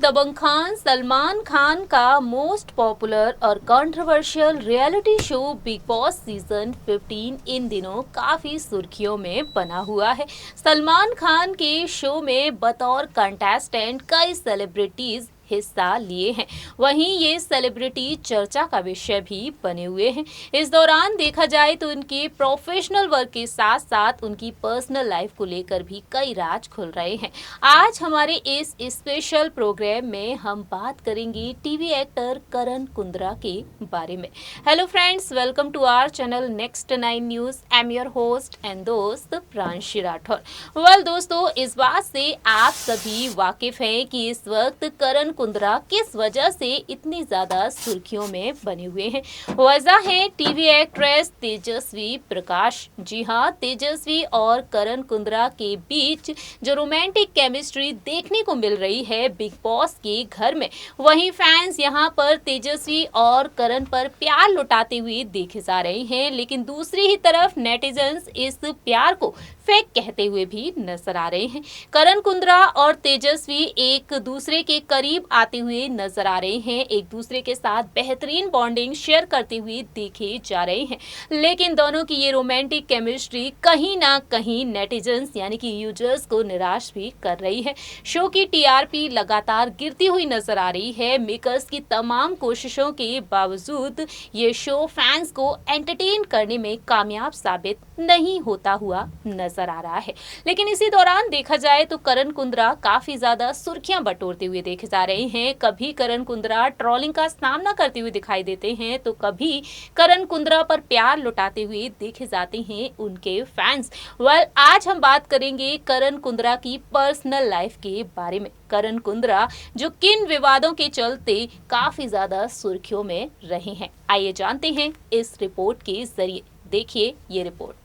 दबंग खान सलमान खान का most popular और controversial reality show big boss season 15 इन दिनों काफी सुर्खियों में बना हुआ है। सलमान खान के शो में बतौर कंटेस्टेंट कई सेलिब्रिटीज हिस्सा लिए हैं। वहीं ये सेलिब्रिटी चर्चा का विषय भी बने हुए हैं। इस दौरान देखा जाए तो उनके प्रोफेशनल वर्क के साथ साथ उनकी पर्सनल लाइफ को लेकर भी कई राज खुल रहे हैं। आज हमारे इस स्पेशल प्रोग्राम में हम बात करेंगे टीवी एक्टर करण कुंद्रा के बारे में। Hello friends, welcome to our channel next 9 news. I am your host and दोस्त प्रांशी राठौर। वेल दोस्तों, इस बात से आप सभी वाकिफ हैं कि इस वक्त करण कुंद्रा किस वजह से इतनी ज्यादा सुर्खियों में बने हुए हैं। वजह है टीवी एक्ट्रेस तेजस्वी प्रकाश। जी हाँ, तेजस्वी और करण कुंद्रा के बीच जो रोमांटिक केमिस्ट्री देखने को मिल रही है बिग बॉस के घर में, वहीं फैंस यहां पर तेजस्वी और करण पर प्यार लुटाते हुए देखे जा रहे हैं। लेकिन दूसरी ही तरफ नेटिजन्स इस प्यार को फेक कहते हुए भी नजर आ रहे हैं। करण कुंद्रा और तेजस्वी एक दूसरे के करीब आते हुए नजर आ रहे हैं, एक दूसरे के साथ बेहतरीन बॉन्डिंग शेयर करते हुए देखे जा रहे हैं। लेकिन दोनों की ये रोमांटिक केमिस्ट्री कहीं ना कहीं नेटिजन्स यानी कि यूजर्स को निराश भी कर रही है। शो की टीआरपी लगातार गिरती हुई नजर आ रही है। मेकर्स की तमाम कोशिशों के बावजूद ये शो फैंस को एंटरटेन करने में कामयाब साबित नहीं होता हुआ नजर आ रहा है। लेकिन इसी दौरान देखा जाए तो करण कुंद्रा काफी ज्यादा सुर्खियां बटोरते हुए देखे जा रहे हैं। कभी करण कुंद्रा ट्रोलिंग का सामना करते हुए दिखाई देते हैं तो कभी करण कुंद्रा पर प्यार लुटाते हुए देखे जाते हैं उनके फैंस। आज हम बात करेंगे करण कुंद्रा की पर्सनल लाइफ के बारे में। करण कुंद्रा जो किन विवादों के चलते काफी ज्यादा सुर्खियों में रहे हैं, आइए जानते हैं इस रिपोर्ट के जरिए। देखिए ये रिपोर्ट।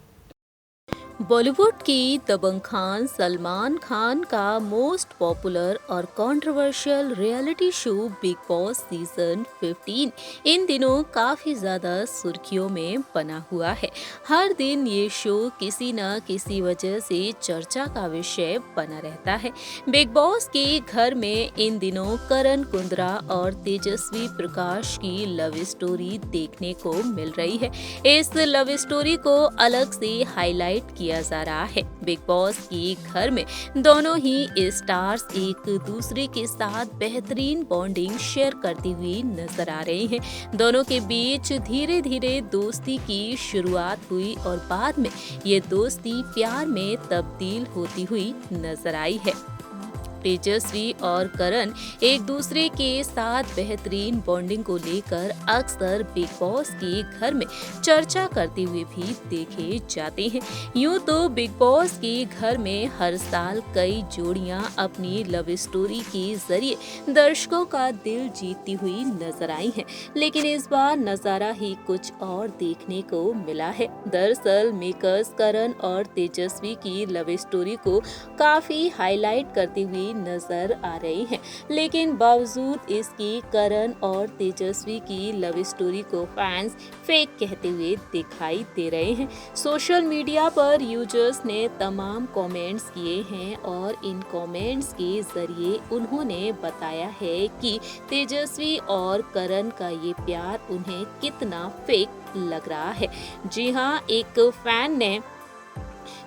बॉलीवुड की दबंग खान सलमान खान का मोस्ट पॉपुलर और controversial reality show big boss season 15 इन दिनों काफ़ी ज़्यादा सुर्खियों में बना हुआ है। हर दिन ये शो किसी न किसी वजह से चर्चा का विषय बना रहता है। बिग बॉस के घर में इन दिनों करण कुंद्रा और तेजस्वी प्रकाश की लव स्टोरी देखने को मिल रही है। इस लव स्टोरी को अलग से हाईलाइट किया जा रहा है। बिग बॉस के घर में दोनों ही स्टार्स एक दूसरे के साथ बेहतरीन बॉन्डिंग शेयर करती हुई नजर आ रहे हैं। दोनों के बीच धीरे धीरे दोस्ती की शुरुआत हुई और बाद में ये दोस्ती प्यार में तब्दील होती हुई नजर आई है। तेजस्वी और करण एक दूसरे के साथ बेहतरीन बॉन्डिंग को लेकर अक्सर बिग बॉस के घर में चर्चा करते हुए भी देखे जाते हैं। यूं तो बिग बॉस के घर में हर साल कई जोड़ियां अपनी लव स्टोरी के जरिए दर्शकों का दिल जीतती हुई नजर आई हैं, लेकिन इस बार नजारा ही कुछ और देखने को मिला है। दरअसल मेकर्स करण और तेजस्वी की लव स्टोरी को काफी हाईलाइट करते हुए नजर आ रही हैं, लेकिन बावजूद इसकी करण और तेजस्वी की लव स्टोरी को फैंस फेक कहते हुए दिखाई दे रहे हैं। सोशल मीडिया पर यूजर्स ने तमाम कमेंट्स किए हैं और इन कमेंट्स के जरिए उन्होंने बताया है कि तेजस्वी और करण का ये प्यार उन्हें कितना फेक लग रहा है। जी हाँ, एक फैन ने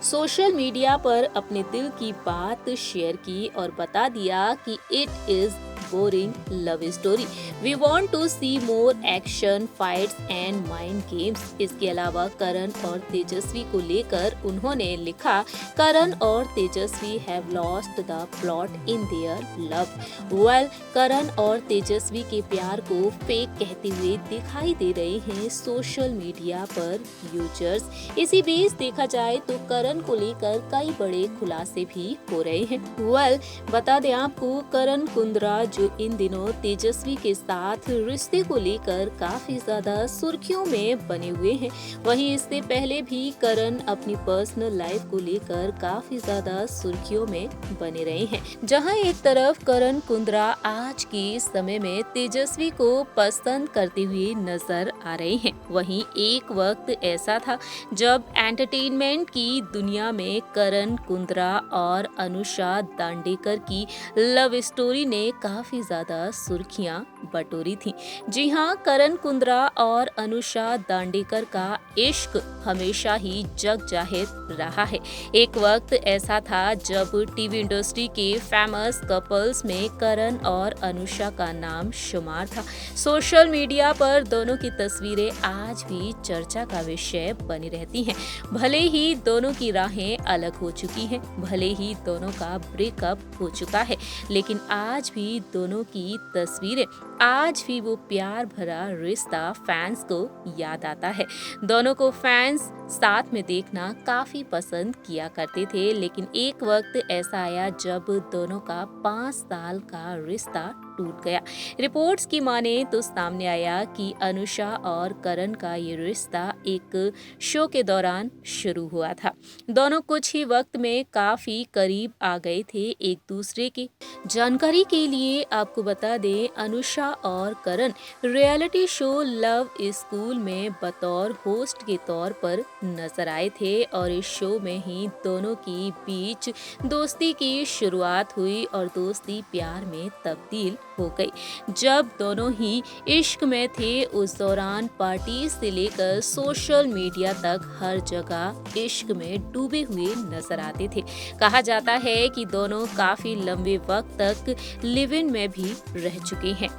सोशल मीडिया पर अपने दिल की बात शेयर की और बता दिया कि it is boring love story, we want to see more action, fights and mind games. इसके अलावा करण और तेजस्वी को लेकर उन्होंने लिखा, करण और Tejasswi have lost the plot in their love. Well, Karan और तेजस्वी के प्यार को फेक कहते हुए दिखाई दे रहे हैं सोशल मीडिया पर यूजर्स। इसी बीच देखा जाए तो करण को लेकर कई बड़े खुलासे भी हो रहे हैं। वेल, बता दें आपको, करण कुंद्रा जो इन दिनों तेजस्वी के साथ रिश्ते को लेकर काफी ज्यादा सुर्खियों में बने हुए हैं। वहीं इससे पहले भी करण अपनी पर्सनल लाइफ को लेकर काफी ज्यादा सुर्खियों में बने रहे हैं। जहां एक तरफ करण कुंद्रा आज के समय में तेजस्वी को पसंद करते हुए नजर आ रहे हैं, वहीं एक वक्त ऐसा था जब एंटरटेनमेंट की दुनिया में करण कुंद्रा और अनुषा दांडेकर की लव स्टोरी ने काफी काफी ज्यादा सुर्खियां बटोरी थी। जी हाँ, करण कुंद्रा और अनुषा दांडेकर का इश्क हमेशा ही जग जाहिर रहा है। एक वक्त ऐसा था जब टीवी इंडस्ट्री के फेमस कपल्स में करण और अनुषा का नाम शुमार था। सोशल मीडिया पर दोनों की तस्वीरें आज भी चर्चा का विषय बनी रहती हैं। भले ही दोनों की राहें अलग हो चुकी हैं, भले ही दोनों का ब्रेकअप हो चुका है, लेकिन आज भी दोनों की तस्वीरें, आज भी वो प्यार भरा रिश्ता फैंस को याद आता है। दोनों को फैंस साथ में देखना काफी पसंद किया करते थे, लेकिन एक वक्त ऐसा आया जब दोनों का 5 साल का रिश्ता टूट गया। रिपोर्ट्स की माने तो सामने आया कि अनुषा और करण का ये रिश्ता एक शो के दौरान शुरू हुआ था। दोनों कुछ ही वक्त में काफी करीब आ गए थे एक दूसरे के। जानकारी के लिए आपको बता दें, अनुषा और करण रियलिटी शो लव स्कूल में बतौर होस्ट के तौर पर नजर आए थे और इस शो में ही दोनों के बीच दोस्ती की शुरुआत हुई और दोस्ती प्यार में तब्दील हो गई। जब दोनों ही इश्क में थे, उस दौरान पार्टी से लेकर सोशल मीडिया तक हर जगह इश्क में डूबे हुए नजर आते थे। कहा जाता है कि दोनों काफी लंबे वक्त तक लिव इन में भी रह चुके हैं।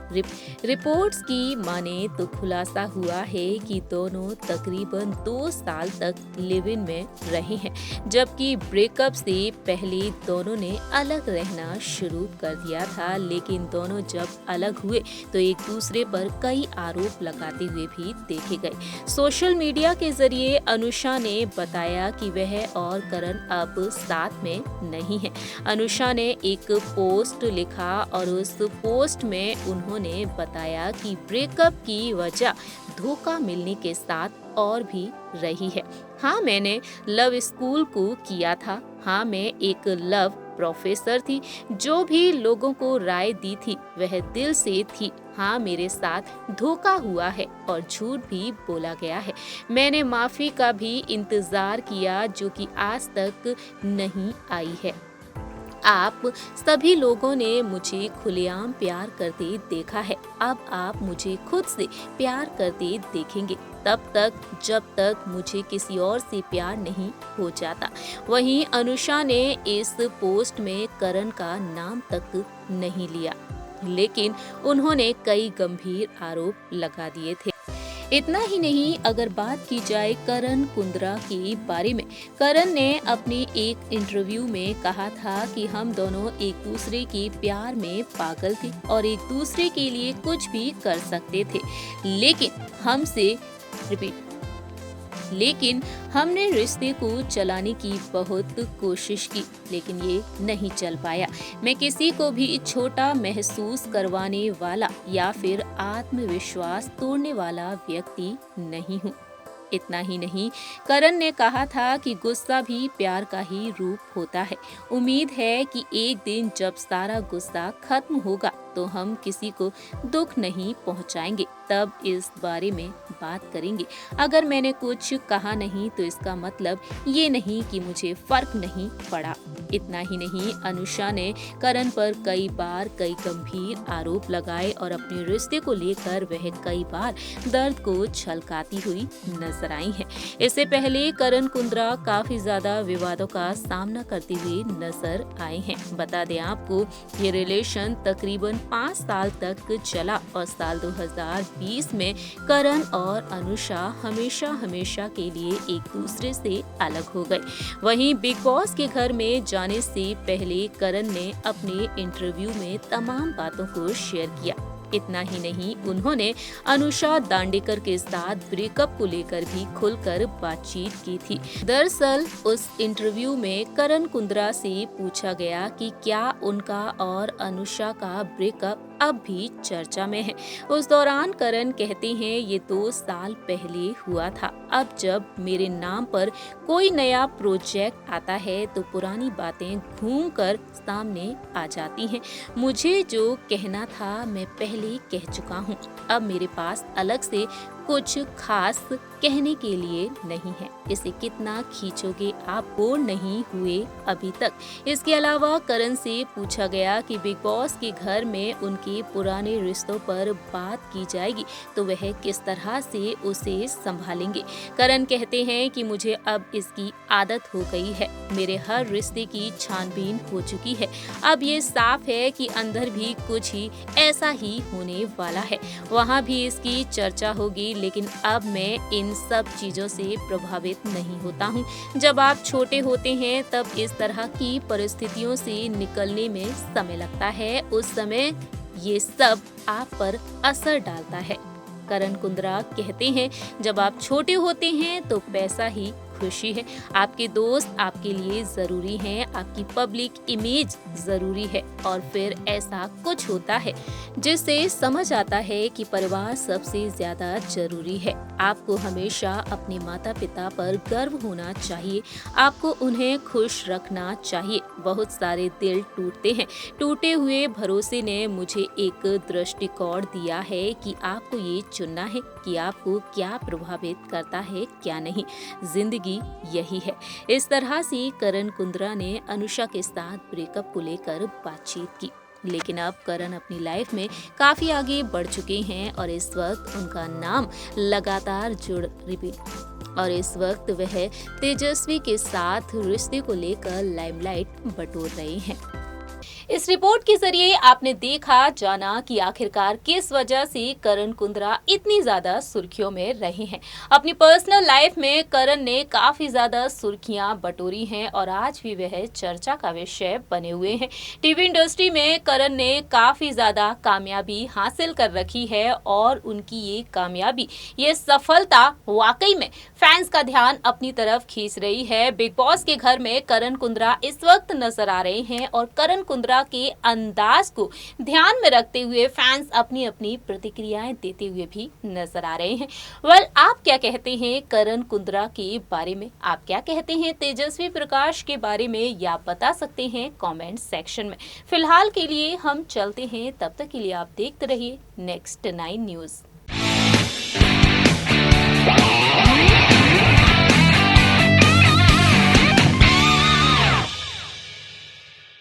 रिपोर्ट्स की माने तो खुलासा हुआ है कि दोनों तकरीबन 2 साल तक लिव इन में रहे हैं, जबकि ब्रेकअप से पहले दोनों ने अलग रहना शुरू कर दिया था। लेकिन दोनों जब अलग हुए तो एक दूसरे पर कई आरोप लगाते हुए भी देखे गए। सोशल मीडिया के जरिए अनुषा ने बताया कि वह और करण अब साथ में नहीं है। अनुषा ने एक पोस्ट लिखा और उस पोस्ट में उन्होंने बताया कि ब्रेकअप की वजह धोखा मिलने के साथ और भी रही है। हाँ, मैंने लव स्कूल को किया था। हाँ, मैं एक लव प्रोफेसर थी। जो भी लोगों को राय दी थी वह दिल से थी। हाँ, मेरे साथ धोखा हुआ है और झूठ भी बोला गया है। मैंने माफी का भी इंतजार किया जो कि आज तक नहीं आई है। आप सभी लोगों ने मुझे खुलेआम प्यार करते देखा है। अब आप मुझे खुद से प्यार करते देखेंगे, तब तक जब तक मुझे किसी और से प्यार नहीं हो जाता। वहीं अनुषा ने इस पोस्ट में करण का नाम तक नहीं लिया, लेकिन उन्होंने कई गंभीर आरोप लगा दिए थे। इतना ही नहीं, अगर बात की जाए करण कुंद्रा के बारे में, करण ने अपने एक इंटरव्यू में कहा था कि हम दोनों एक दूसरे के प्यार में पागल थे और एक दूसरे के लिए कुछ भी कर सकते थे, लेकिन हमने रिश्ते को चलाने की बहुत कोशिश की, लेकिन ये नहीं चल पाया। मैं किसी को भी छोटा महसूस करवाने वाला या फिर आत्मविश्वास तोड़ने वाला व्यक्ति नहीं हूँ। इतना ही नहीं, करण ने कहा था कि गुस्सा भी प्यार का ही रूप होता है। उम्मीद है कि एक दिन जब सारा गुस्सा खत्म होगा तो हम किसी को दुख नहीं पहुंचाएंगे, तब इस बारे में बात करेंगे। अगर मैंने कुछ कहा नहीं तो इसका मतलब ये नहीं कि मुझे फर्क नहीं पड़ा। इतना ही नहीं, अनुषा ने करण पर कई बार कई गंभीर आरोप लगाए और अपने रिश्ते को लेकर वह कई बार दर्द को छलकाती हुई नजर आई है। इससे पहले करण कुंद्रा काफी ज्यादा विवादों का सामना करते हुए नजर आए हैं। बता दें आपको, ये रिलेशन तकरीबन 5 साल तक चला और साल 2020 में करण और अनुषा हमेशा के लिए एक दूसरे से अलग हो गए। वहीं बिग बॉस के घर में जाने से पहले करण ने अपने इंटरव्यू में तमाम बातों को शेयर किया। इतना ही नहीं, उन्होंने अनुषा दांडेकर के साथ ब्रेकअप को लेकर भी खुलकर बातचीत की थी। दरअसल उस इंटरव्यू में करण कुंद्रा से पूछा गया कि क्या उनका और अनुषा का ब्रेकअप अब भी चर्चा में है। उस दौरान करण कहते हैं, ये 2 साल पहले हुआ था। अब जब मेरे नाम पर कोई नया प्रोजेक्ट आता है तो पुरानी बातें घूमकर सामने आ जाती हैं। मुझे जो कहना था मैं पहले कह चुका हूँ। अब मेरे पास अलग से कुछ खास कहने के लिए नहीं है। इसे कितना खींचोगे आप, बोर नहीं हुए अभी तक। इसके अलावा करण से पूछा गया कि बिग बॉस के घर में उनके पुराने रिश्तों पर बात की जाएगी तो वह किस तरह से उसे संभालेंगे। करण कहते हैं कि मुझे अब इसकी आदत हो गई है, मेरे हर रिश्ते की छानबीन हो चुकी है। अब ये साफ है कि अंदर भी कुछ ही ऐसा ही होने वाला है, वहाँ भी इसकी चर्चा होगी, लेकिन अब मैं इन सब चीजों से प्रभावित नहीं होता हूँ। जब आप छोटे होते हैं तब इस तरह की परिस्थितियों से निकलने में समय लगता है, उस समय ये सब आप पर असर डालता है। करण कुंद्रा कहते हैं, जब आप छोटे होते हैं तो पैसा ही खुशी है, आपके दोस्त आपके लिए जरूरी हैं, आपकी पब्लिक इमेज जरूरी है, और फिर ऐसा कुछ होता है जिससे समझ आता है कि परिवार सबसे ज्यादा जरूरी है। आपको हमेशा अपने माता पिता पर गर्व होना चाहिए, आपको उन्हें खुश रखना चाहिए। बहुत सारे दिल टूटते हैं, टूटे हुए भरोसे ने मुझे एक दृष्टिकोण दिया है कि आपको ये चुनना है कि आपको क्या प्रभावित करता है क्या नहीं। जिंदगी यही है। इस तरह से करण कुंद्रा ने अनुषा के साथ ब्रेकअप को लेकर बातचीत की, लेकिन अब करण अपनी लाइफ में काफी आगे बढ़ चुके हैं और इस वक्त उनका नाम लगातार और इस वक्त वह तेजस्वी के साथ रिश्ते को लेकर लाइमलाइट बटोर रहे हैं। इस रिपोर्ट के जरिए आपने देखा जाना कि आखिरकार किस वजह से करण कुंद्रा इतनी ज्यादा सुर्खियों में रहे हैं। अपनी पर्सनल लाइफ में करण ने काफी ज्यादा सुर्खियां बटोरी हैं और आज भी वह चर्चा का विषय बने हुए हैं। टीवी इंडस्ट्री में करण ने काफी ज्यादा कामयाबी हासिल कर रखी है और उनकी ये कामयाबी, ये सफलता वाकई में फैंस का ध्यान अपनी तरफ खींच रही है। बिग बॉस के घर में करण कुंद्रा इस वक्त नजर आ रहे हैं और करण कुंद्रा के अंदाज को ध्यान में रखते हुए फैंस अपनी अपनी प्रतिक्रियाएं देते हुए भी नजर आ रहे हैं। आप क्या कहते हैं करण कुंद्रा के बारे में? आप क्या कहते हैं तेजस्वी प्रकाश के बारे में? या बता सकते हैं कमेंट सेक्शन में। फिलहाल के लिए हम चलते हैं, तब तक के लिए आप देखते रहिए नेक्स्ट 9 न्यूज।